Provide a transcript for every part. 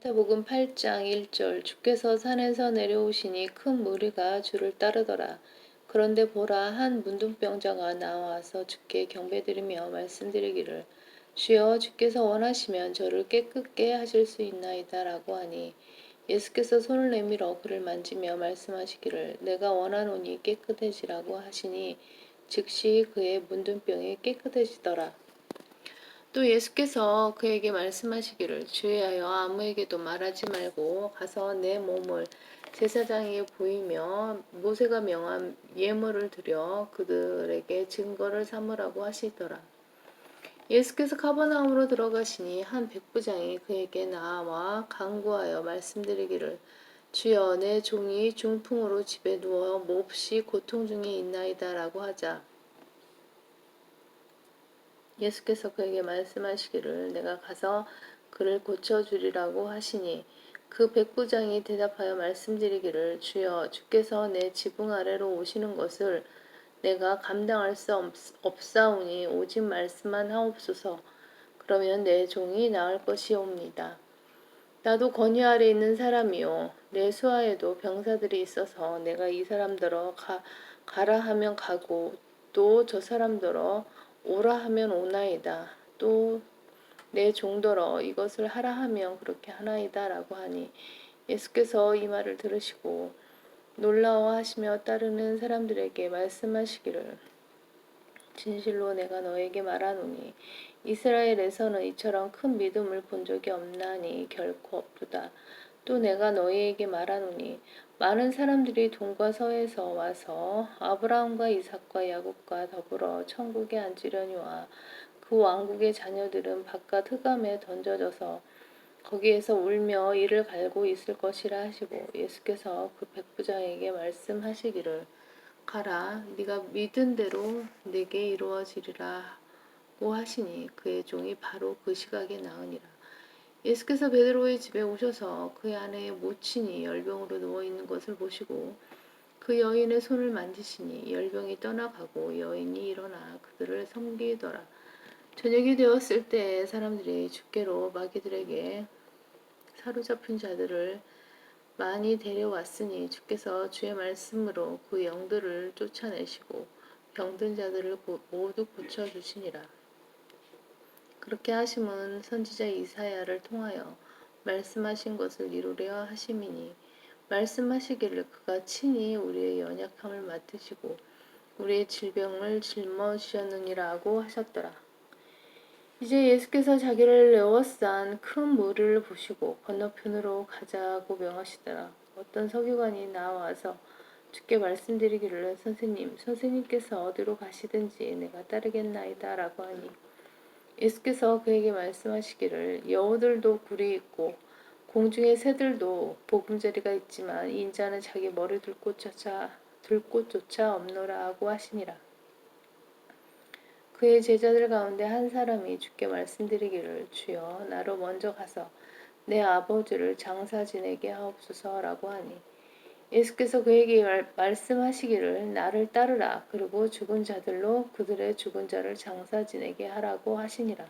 마태복음 8장 1절 주께서 산에서 내려오시니 큰 무리가 주를 따르더라. 그런데 보라 한 문둥병자가 나와서 주께 경배드리며 말씀드리기를 주여 주께서 원하시면 저를 깨끗게 하실 수 있나이다 라고 하니 예수께서 손을 내밀어 그를 만지며 말씀하시기를 내가 원하노니 깨끗해지라고 하시니 즉시 그의 문둥병이 깨끗해지더라. 또 예수께서 그에게 말씀하시기를 주의하여 아무에게도 말하지 말고 가서 내 몸을 제사장에게 보이며 모세가 명한 예물을 드려 그들에게 증거를 삼으라고 하시더라. 예수께서 가버나움으로 들어가시니 한 백부장이 그에게 나와 간구하여 말씀드리기를 주여 내 종이 중풍으로 집에 누워 몹시 고통 중에 있나이다 라고 하자 예수께서 그에게 말씀하시기를 내가 가서 그를 고쳐주리라고 하시니 그 백부장이 대답하여 말씀드리기를 주여 주께서 내 지붕 아래로 오시는 것을 내가 감당할 수 없사오니 오직 말씀만 하옵소서. 그러면 내 종이 나을 것이옵니다. 나도 권위 아래 있는 사람이요 내 수하에도 병사들이 있어서 내가 이 사람들어 가라 하면 가고 또 저 사람들어 오라 하면 오나이다. 또 내 종더러 이것을 하라 하면 그렇게 하나이다 라고 하니 예수께서 이 말을 들으시고 놀라워하시며 따르는 사람들에게 말씀하시기를 진실로 내가 너에게 말하노니 이스라엘에서는 이처럼 큰 믿음을 본 적이 없나니 결코 없도다. 또 내가 너희에게 말하노니 많은 사람들이 동과 서에서 와서 아브라함과 이삭과 야곱과 더불어 천국에 앉으려니와 그 왕국의 자녀들은 바깥 흑암에 던져져서 거기에서 울며 이를 갈고 있을 것이라 하시고 예수께서 그 백부장에게 말씀하시기를 가라 네가 믿은 대로 내게 이루어지리라고 하시니 그의 종이 바로 그 시각에 나으니라. 예수께서 베드로의 집에 오셔서 그의 아내의 모친이 열병으로 누워있는 것을 보시고 그 여인의 손을 만지시니 열병이 떠나가고 여인이 일어나 그들을 섬기더라. 저녁이 되었을 때 사람들이 주께로 마귀들에게 사로잡힌 자들을 많이 데려왔으니 주께서 주의 말씀으로 그 영들을 쫓아내시고 병든 자들을 모두 고쳐주시니라. 그렇게 하심은 선지자 이사야를 통하여 말씀하신 것을 이루려 하심이니 말씀하시기를 그가 친히 우리의 연약함을 맡으시고 우리의 질병을 짊어지셨느니라고 하셨더라. 이제 예수께서 자기를 에워싼 큰 무리를 보시고 건너편으로 가자고 명하시더라. 어떤 서기관이 나와서 주께 말씀드리기를 선생님께서 어디로 가시든지 내가 따르겠나이다 라고 하니 예수께서 그에게 말씀하시기를 여우들도 굴이 있고 공중의 새들도 보금자리가 있지만 인자는 자기 머리 둘 곳조차 없노라 하고 하시니라. 그의 제자들 가운데 한 사람이 주께 말씀드리기를 주여 나로 먼저 가서 내 아버지를 장사 지내게 하옵소서라고 하니 예수께서 그에게 말씀하시기를 나를 따르라. 그리고 죽은 자들로 그들의 죽은 자를 장사 지내게 하라고 하시니라.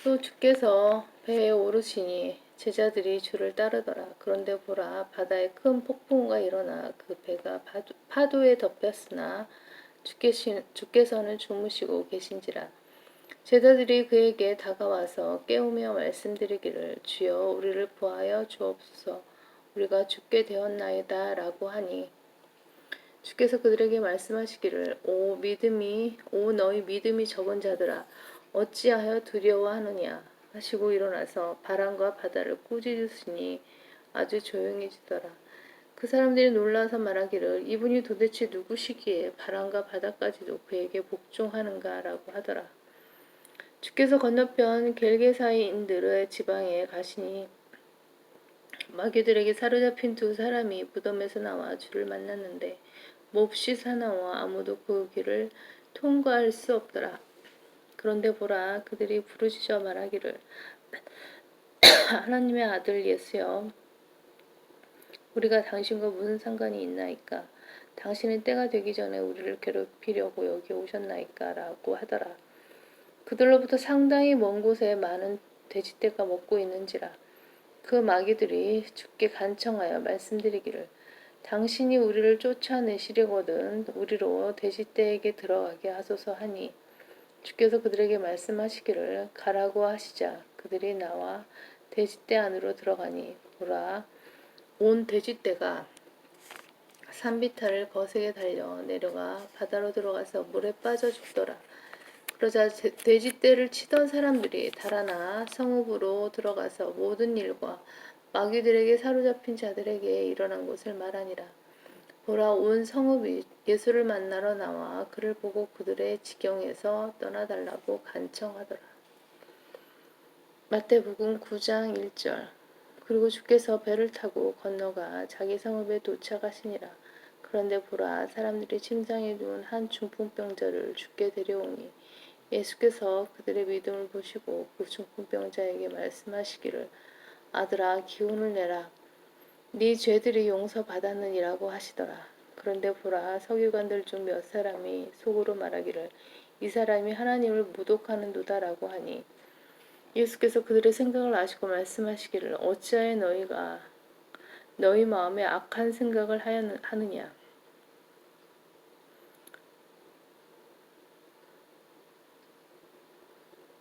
또 주께서 배에 오르시니 제자들이 주를 따르더라. 그런데 보라 바다에 큰 폭풍우가 일어나 그 배가 파도에 덮였으나 주께서는 주무시고 계신지라. 제자들이 그에게 다가와서 깨우며 말씀드리기를 주여 우리를 구하여 주옵소서 우리가 죽게 되었나이다 라고 하니 주께서 그들에게 말씀하시기를 오 너희 믿음이 적은 자들아 어찌하여 두려워하느냐 하시고 일어나서 바람과 바다를 꾸짖으시니 아주 조용해지더라. 그 사람들이 놀라서 말하기를 이분이 도대체 누구시기에 바람과 바다까지도 그에게 복종하는가 라고 하더라. 주께서 건너편 겔게사인들의 지방에 가시니 마귀들에게 사로잡힌 두 사람이 무덤에서 나와 주를 만났는데 몹시 사나워 아무도 그 길을 통과할 수 없더라. 그런데 보라 그들이 부르짖어 말하기를 하나님의 아들 예수여 우리가 당신과 무슨 상관이 있나이까 당신은 때가 되기 전에 우리를 괴롭히려고 여기 오셨나이까? 라고 하더라. 그들로부터 상당히 먼 곳에 많은 돼지떼가 먹고 있는지라. 그 마귀들이 주께 간청하여 말씀드리기를 당신이 우리를 쫓아내시려거든 우리로 돼지떼에게 들어가게 하소서 하니 주께서 그들에게 말씀하시기를 가라고 하시자 그들이 나와 돼지떼 안으로 들어가니 보라 온 돼지떼가 산비탈을 거세게 달려 내려가 바다로 들어가서 물에 빠져 죽더라. 그러자 돼지떼를 치던 사람들이 달아나 성읍으로 들어가서 모든 일과 마귀들에게 사로잡힌 자들에게 일어난 것을 말하니라. 보라 온 성읍이 예수를 만나러 나와 그를 보고 그들의 지경에서 떠나달라고 간청하더라. 마태복음 9장 1절. 그리고 주께서 배를 타고 건너가 자기 성읍에 도착하시니라. 그런데 보라 사람들이 침상에 누운 한 중풍병자를 주께 데려오니 예수께서 그들의 믿음을 보시고 그 중풍병자에게 말씀하시기를 아들아 기운을 내라 네 죄들이 용서받았느니라고 하시더라. 그런데 보라 서기관들 중 몇 사람이 속으로 말하기를 이 사람이 하나님을 모독하는도다라고 하니 예수께서 그들의 생각을 아시고 말씀하시기를 어찌하여 너희가 너희 마음에 악한 생각을 하느냐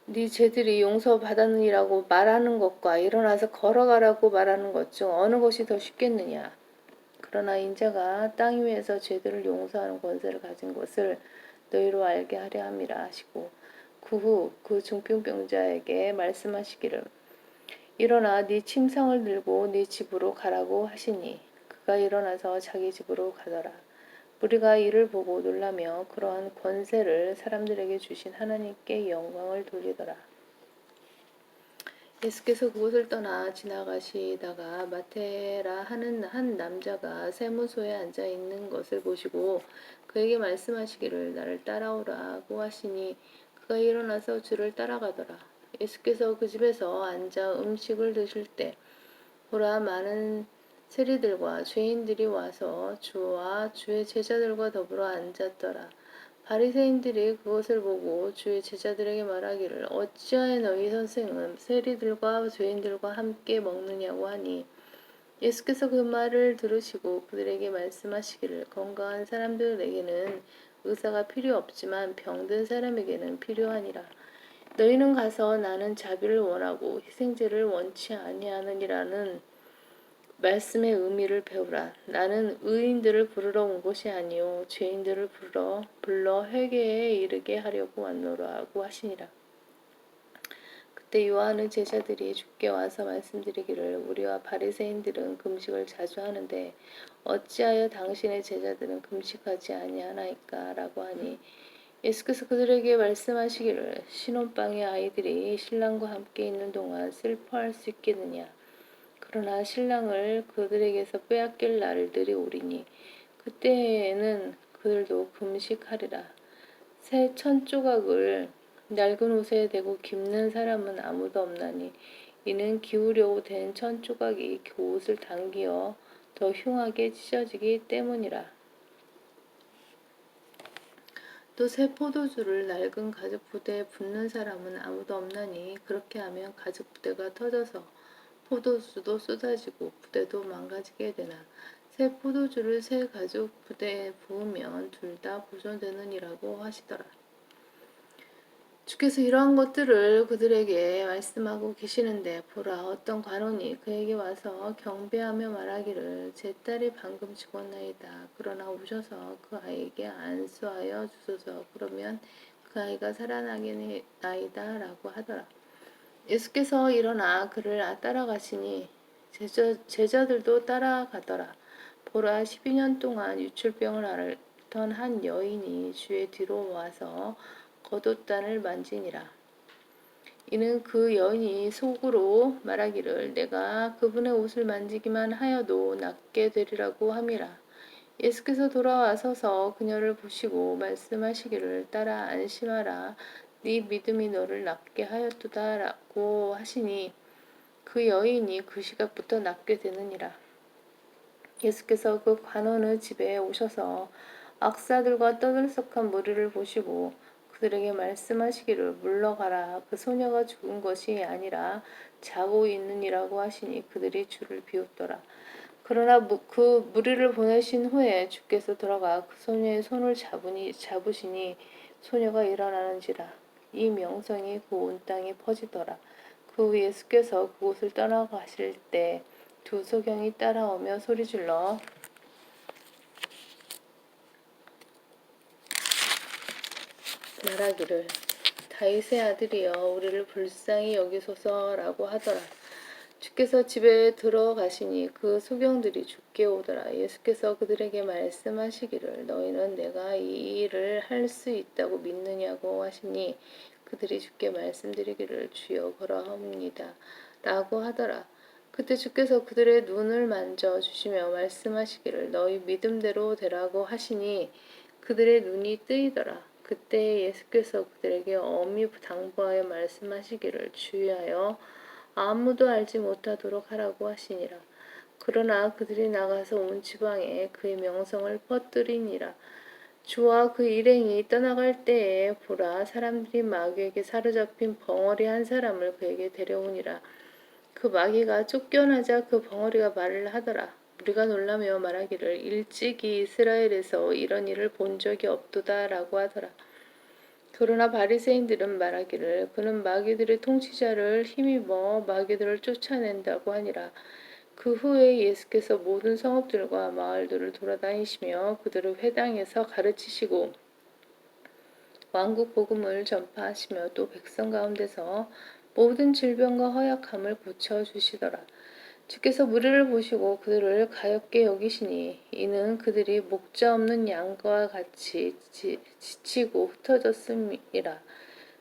네 죄들이 용서받았느니라고 말하는 것과 일어나서 걸어가라고 말하는 것 중 어느 것이 더 쉽겠느냐 그러나 인자가 땅 위에서 죄들을 용서하는 권세를 가진 것을 너희로 알게 하려 함이라 하시고 그 후 그 중풍병자에게 말씀하시기를 일어나 네 침상을 들고 네 집으로 가라고 하시니 그가 일어나서 자기 집으로 가더라. 우리가 이를 보고 놀라며 그러한 권세를 사람들에게 주신 하나님께 영광을 돌리더라. 예수께서 그곳을 떠나 지나가시다가 마테라 하는 한 남자가 세무소에 앉아 있는 것을 보시고 그에게 말씀하시기를 나를 따라오라고 하시니 그가 일어나서 주를 따라가더라. 예수께서 그 집에서 앉아 음식을 드실 때 보라 많은 세리들과 죄인들이 와서 주와 주의 제자들과 더불어 앉았더라. 바리새인들이 그것을 보고 주의 제자들에게 말하기를 어찌하여 너희 선생은 세리들과 죄인들과 함께 먹느냐고 하니 예수께서 그 말을 들으시고 그들에게 말씀하시기를 건강한 사람들에게는 의사가 필요 없지만 병든 사람에게는 필요하니라. 너희는 가서 나는 자비를 원하고 희생제를 원치 아니하느니라는 말씀의 의미를 배우라. 나는 의인들을 부르러 온 것이 아니요 죄인들을 불러 회개에 이르게 하려고 왔노라고 하시니라. 그때 요한의 제자들이 주께 와서 말씀드리기를 우리와 바리새인들은 금식을 자주 하는데 어찌하여 당신의 제자들은 금식하지 아니하나이까 라고 하니 예수께서 그들에게 말씀하시기를 신혼방의 아이들이 신랑과 함께 있는 동안 슬퍼할 수 있겠느냐 그러나 신랑을 그들에게서 빼앗길 날들이 오리니 그때에는 그들도 금식하리라. 새 천조각을 낡은 옷에 대고 깁는 사람은 아무도 없나니 이는 기우려고 된 천조각이 그 옷을 당기어 더 흉하게 찢어지기 때문이라. 또 새 포도주를 낡은 가죽 부대에 붓는 사람은 아무도 없나니 그렇게 하면 가죽 부대가 터져서 포도주도 쏟아지고 부대도 망가지게 되나 새 포도주를 새 가죽 부대에 부으면 둘 다 보존되느니라고 하시더라. 주께서 이러한 것들을 그들에게 말씀하고 계시는데 보라 어떤 관원이 그에게 와서 경배하며 말하기를 제 딸이 방금 죽었나이다. 그러나 오셔서 그 아이에게 안수하여 주소서. 그러면 그 아이가 살아나겠나이다 라고 하더라. 예수께서 일어나 그를 따라가시니 제자들도 따라가더라. 보라 12년 동안 유출병을 앓던 한 여인이 주의 뒤로 와서 겉옷단을 만지니라. 이는 그 여인이 속으로 말하기를 내가 그분의 옷을 만지기만 하여도 낫게 되리라고 함이라. 예수께서 돌아와 서서 그녀를 보시고 말씀하시기를 딸아 안심하라 네 믿음이 너를 낫게 하였도다 라고 하시니 그 여인이 그 시각부터 낫게 되느니라. 예수께서 그 관원의 집에 오셔서 악사들과 떠들썩한 무리를 보시고 그들에게 말씀하시기를 물러가라. 그 소녀가 죽은 것이 아니라 자고 있느니라고 하시니 그들이 주를 비웃더라. 그러나 그 무리를 보내신 후에 주께서 들어가 그 소녀의 손을 잡으시니 소녀가 일어나는지라. 이 명성이 그 온 땅에 퍼지더라. 그 후 예수께서 그곳을 떠나가실 때 두 소경이 따라오며 소리질러 말하기를 다윗의 아들이여 우리를 불쌍히 여기소서라고 하더라. 주께서 집에 들어가시니 그 소경들이 주께 오더라. 예수께서 그들에게 말씀하시기를 너희는 내가 이 일을 할 수 있다고 믿느냐고 하시니 그들이 주께 말씀드리기를 주여 그러하옵니다 라고 하더라. 그때 주께서 그들의 눈을 만져 주시며 말씀하시기를 너희 믿음대로 되라고 하시니 그들의 눈이 뜨이더라. 그때 예수께서 그들에게 엄히 당부하여 말씀하시기를 주의하여 아무도 알지 못하도록 하라고 하시니라. 그러나 그들이 나가서 온 지방에 그의 명성을 퍼뜨리니라. 주와 그 일행이 떠나갈 때에 보라 사람들이 마귀에게 사로잡힌 벙어리 한 사람을 그에게 데려오니라. 그 마귀가 쫓겨나자 그 벙어리가 말을 하더라. 우리가 놀라며 말하기를 일찍이 이스라엘에서 이런 일을 본 적이 없도다라고 하더라. 그러나 바리새인들은 말하기를 그는 마귀들의 통치자를 힘입어 마귀들을 쫓아낸다고 하니라. 그 후에 예수께서 모든 성읍들과 마을들을 돌아다니시며 그들을 회당에서 가르치시고 왕국 복음을 전파하시며 또 백성 가운데서 모든 질병과 허약함을 고쳐주시더라. 주께서 무리를 보시고 그들을 가엾게 여기시니 이는 그들이 목자 없는 양과 같이 지치고 흩어졌음이라.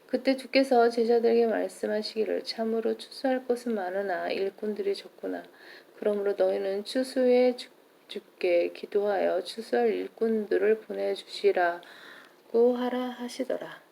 그때 주께서 제자들에게 말씀하시기를 참으로 추수할 것은 많으나 일꾼들이 적구나. 그러므로 너희는 추수의 주께 기도하여 추수할 일꾼들을 보내주시라고 하라 하시더라.